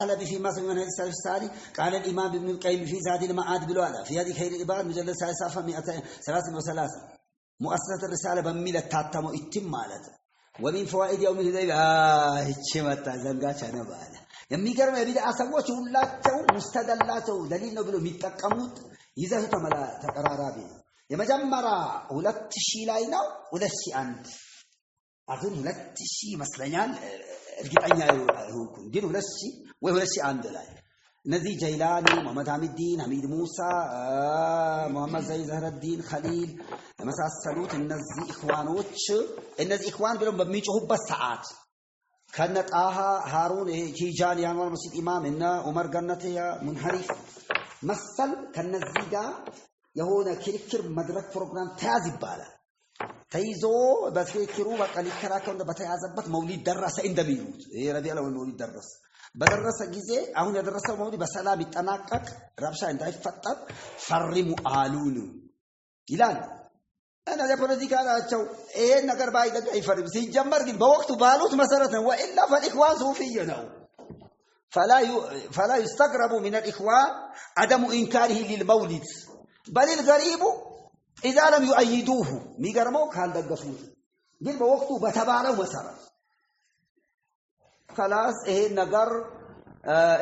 قال في مصر من هذه السلف الصالح قال الإمام ابن القيم في زاد المعاد بالوالة في هذه خير العباد مجلد 233 مؤسسة الرسالة بميلة تاتمو اتم مالت ومن فوائد يوم الهدى اتشمت زنقاش أنا بالا يميقرم يبيد أسوات ولاته مستدلاته دليل نبلو ميتقمت يزهو تملا تقرارابي يمجمرا ولت شي لاينا ولت شي عند أظن ولت شي مسلنيان እርግጠኛ ሆንኩኝ ግን ሁለት ሺህ አንድ ላይ እነዚህ ጀይላኒ መሐመድ ሐሚድዲን ሐሚድ ሙሳ መሐመድ ዘይድ ዘህረዲን ኸሊል የመሳሰሉት እነዚህ ኢኽዋን ብለው በሚጮሁበት ሰዓት ከነጣሃ ሃሩን ሂጃን ያንዋር መስጂድ ኢማም እና ዑመር ገነተ ሙንሐሪፍ መሰል ከነዚህ ጋር የሆነ ክርክር መድረክ ፕሮግራም ተያዝ ይባላል ተይዞ በትክክሩ በቀል ይከራከሩ በተያዘበት መውሊድ ደረሰ እንደሚሉት ይሄ ረቢያ ለወል መውሊድ በደረሰ ጊዜ አሁን ያደረሰው መውሊድ በሰላም ይጠናቀቅ ረብሻ እንዳይፈጠር ፈርሙ አሉን ይላል እና ለፖለቲካ ናቸው ይሄን ነገር ባይደግ አይፈርም ሲጀመር ግን በወቅቱ ባሉት መሰረት ነው ወኢላ فالاخوان صوفيه ነው فلا يستغرب من الاخوان عدم انكاره للمولد بل الغريب إذا لم يؤيدوه ميغرمو كان دغفوت ግን በወቅቱ በተባለው መሰረት خلاص ይሄ ነገር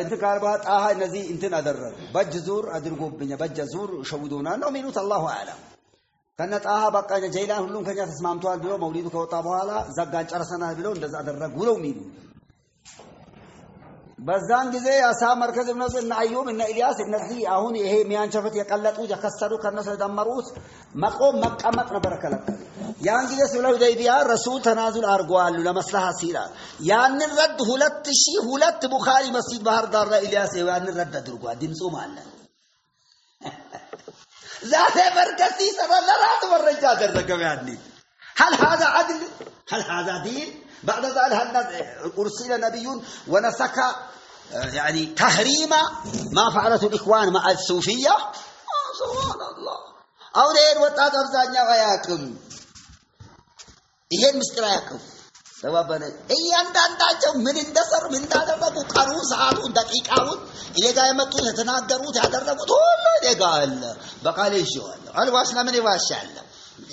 እንት ጋርባ ጣሃ እነዚህ እንትን አደረጉ በጅዙር አድርጎብኛ በጅዙር ሸውዶና ነው ሚሉት አላሁ አለም ከነጣሃ በቃ ጀይላን ሁሉም ከኛ ተስማምቷል ብሎ መውሊዱ ከወጣ በኋላ ዘጋን ጨርሰናል ብሎ እንደዛ አደረጉ ነው ሚሉ በዛን ጊዜ አሳ መርከዝ እብነሱ እና አዩብ እና ኢልያስ እነዚህ አሁን ይሄ ሚያንቸፈት የቀለጡ የከሰሩ ከነሱ ደመሩት መቆም መቀመጥ ነበር ከለከለ ያን ጊዜ ሱለህ ሁደይቢያ ረሱል ተናዙል አርጓሉ ለመስላሃ ሲላ ያንን ረድ 2002 ቡኻሪ መስጂድ ባህር ዳር ላይ ኢልያስ ያንን ረድ አድርጓል ድምጹ ማለት ዛሬ በርከት ይሰራል ለራሱ መረጃ አደረገው ያኔ هل هذا عدل هل هذا دين بعد ذلك هل أرسل نبي ونسك يعني تحريم ما فعلته الإخوان مع الصوفية سبحان الله أو لين وطاط أبزانيا وياكم ይሄን ምስጢር ያቀው ተባባለ እያንዳንዳቸው ምን እንደሰሩ ምን እንዳደረጉ ቀኑ ሰዓቱን ደቂቃውን እኔጋ የመጡ የተናገሩት ያደረጉት ሁሉ እኔጋ አለ በቃሌ ይዋል አልዋሽ ለምን ይዋሻል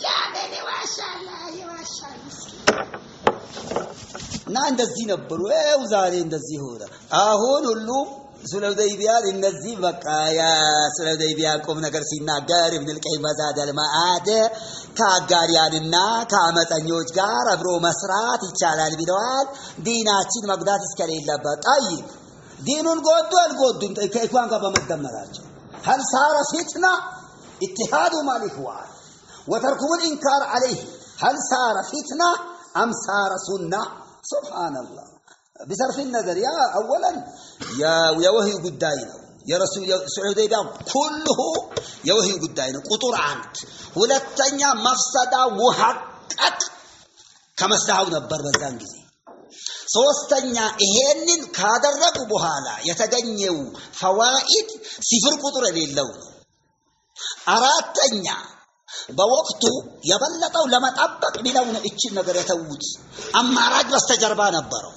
ለምን ይዋሻል ይዋሻል እና እንደዚህ ነበሩ እው ዛሬ እንደዚህ ሆነ አሁን ሁሉ ሱለህ ሁደይቢያ እነዚህ በቃ ያ ሱለህ ሁደይቢያ ቆም ነገር ሲናገር ኢብኑ አልቀይም በዛድ አልማአድ ከአጋሪያንና ከአመፀኞች ጋር አብሮ መስራት ይቻላል ቢለዋል ዲናችን መግዳት እስከሌለበት طيب ዲኑን ጎዱ አልጎዱም ከኢኽዋን ጋር በመደመራቸው هل صار فتنة اتحاد مع الإخوان وتركوا الإنكار عليه هل صار فتنة أم صار سنة سبحان الله بصرف النظر يا اولا يا وهي قداينا يا رسول سعودي دام كله يا وهي قداينا قطر عنك ሁለተኛ መፍሰዳ ወሐቀት ከመስዳው ነበር በዛን ጊዜ ሶስተኛ ይሄንን ካደረጉ በኋላ የተገኘው ፈዋኢድ ሲፍር ቁጥር የሌለው አራተኛ በወቅቱ የበለጠው ለመጣበቅ ቢለው ነው እቺ ነገር የተውት አማራጭ በስተጀርባ ነበረው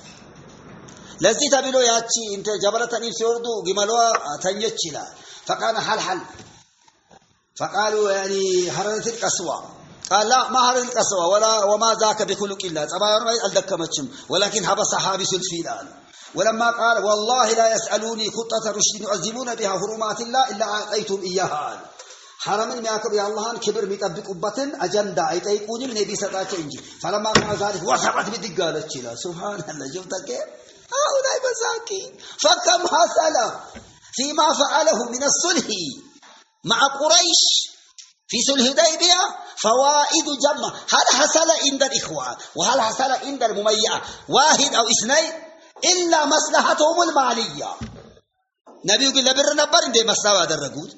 ለዚህ ተብሎ ያቺ እንተ ጀበረተን ሲወርዱ ግመሏ ተኘች ይላል فكان حلحل فقالوا يعني حررت القسوة قال لا ما حرر القسوة وما ذاك بخلق الله طبعا ما الدكمچم ولكن حبس حابس الفيلان ولما قال والله لا يسألوني خطة رشد يعظمون بها حرمات الله إلا أعطيتم إياها حرمن የሚያከብር የአላህን ክብር የሚጠብቁበትን አጀንዳ አይጠይቁኝም ነብይ ሰጣቸው እንጂ فلما قال ذلك وثبت بدقالች ይላል ሱብሃንአላህ ጀምታከ هؤلاء مساكين فكم حصل فيما فعله من الصلح مع قريش في صلح الحديبية فوائد جمة هل حصل عند الإخوان وهل حصل عند المميعة واحد أو اثنين إلا مصلحتهم المالية نبي يقول لبر نبر عند مصلحة درجود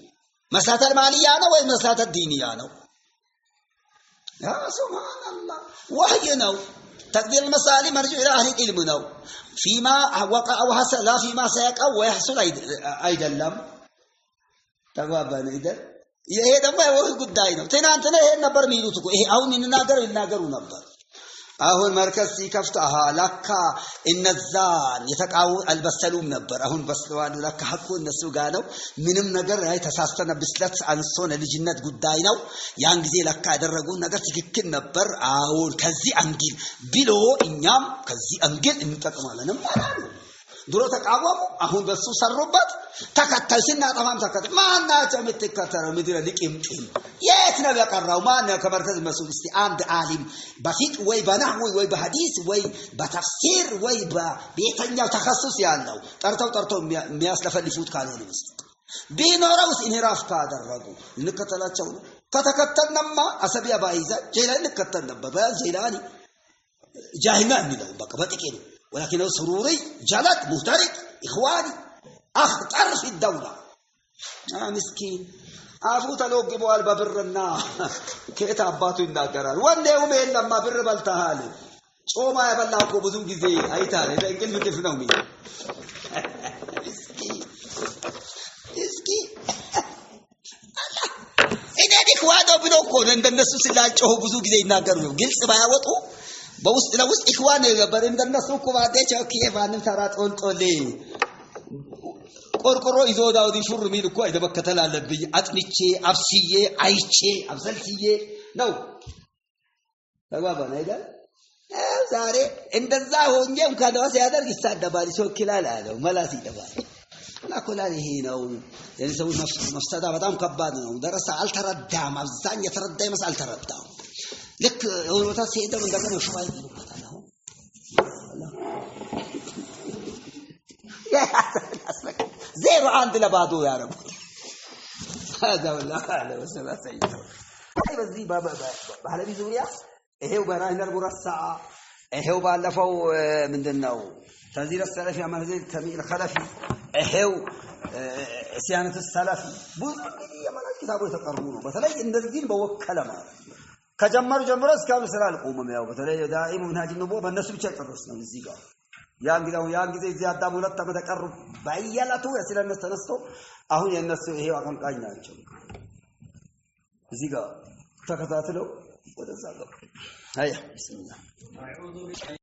مصلحة المالية أنا ولا مصلحة الدينية أنا يا سبحان الله وحي نو تقدير المسائل مرجع إلى أهل العلم نو فيما وقع وحصل لا فيما سيقع ويحصل أيضا ተጓባን አይደል ይሄ ደግሞ የወህ ጉዳይ ነው ትናንትና ይሄን ነበር የሚሉት እኮ ይሄ አሁን እንናገሩ ነበር አሁን መርከዝ ሲከፍቱ ለካ እነዛን የተቃው አልበሰሉም ነበር አሁን በስለዋል ለካ ሐቁ እነሱ ጋር ነው ምንም ነገር ላይ ተሳስተነ ብስለት አንሶ ለልጅነት ጉዳይ ነው ያን ጊዜ ለካ ያደረጉን ነገር ትክክል ነበር አሁን ከዚህ አንግል ቢሎ እኛም ከዚህ አንግል እንጠቅማለን ማለት ነው ድሮ ተቃወሙ አሁን በሱ ሰሩበት ተከታይ ሲናጠፋም ተከታይ ማናቸው የምትከተለው ምድረ ሊቅምጥም የት ነው ያቀራው ማን ነው ከመርከዝ መስል እስቲ አንድ ዓሊም በፊቅ ወይ በነህው ወይ በሐዲስ ወይ በተፍሲር ወይ በቤተኛው ተخصص ያለው ጠርተው የሚያስለፈልፉት ካልሆነ ውስጥ ቢኖረውስ ኢንራፍ ካደረጉ እንከተላቸው ነው ከተከተልነማ አሰቢያ ባይዛ ጀላን እንከተል ነበር በጀላኒ ጃሂና የሚለው በቃ በጥቂቱ ولكنه سروري جلد مهترك إخواني أخطر في الدولة مسكين أفوت لوق بوال ببرنا كيتا أباتو الناقران وان يوم لما بر بالتهالي شو ما يبلغكو بزوج زي أيتاني لكن بتفنوا مين مسكين إذا إخوانه بنوكو عند الناس سلال شو بزوج زي الناقران جلس بايوتو በውስጥ ለውስጥ ኢኽዋን ነበር እንደነሱ ኩባዴቸው ከየባንም ተራጥ ወልቆሌ ቆርቆሮ ይዞዳው ዲሹር ሚል እኮ አይደበከተል አለብኝ አጥንቼ አብስዬ አይቼ አብሰልስዬ ነው ተባባና አይደል ዛሬ እንደዛ ሆኜም ካደዋስ ያደርግ ይሳደባል ይሶክላል አለው መላስ ይደባል ላኮላል ይሄ ነው የሰው መፍሰዳ በጣም ከባድ ነው ደረሰ አልተረዳም አብዛኝ የተረዳ ይመስል አልተረዳም لك هو تاسيده من دكانه شويه يقولوا يا اسمك زيرو عند لبعضه يا رب هذا والله على وسبا سيد اي بس دي بابا بحلبي زوريا ይሄው በራይነር ሙረሳ ይሄው ባለፈው ምንድነው ተዚር السلفي አማዘይ ተሚል خلفي ይሄው ሲያነት السلفي ብዙ የማለት ኪታቦች ተቀርቡ ነው በተለይ እንደዚህ በወከለ ማለት ከጀመሩ ጀምሮ እስካሁን ስላልቆመም ያው በተለይ ዳኢሙ منهاج النبوة በእነሱ ብቻ ጨርስ ነው እዚህ ጋር ያን ጊዜ እዚህ አዳም ሁለት ዓመት ተቀሩ ባይያላቱ ስለነሱ ተነስቶ አሁን የነሱ ይሄው አቀንቃኝ ናቸው እዚህ ጋር ተከታትለው ወደዛ ጋር አያ ቢስሚላህ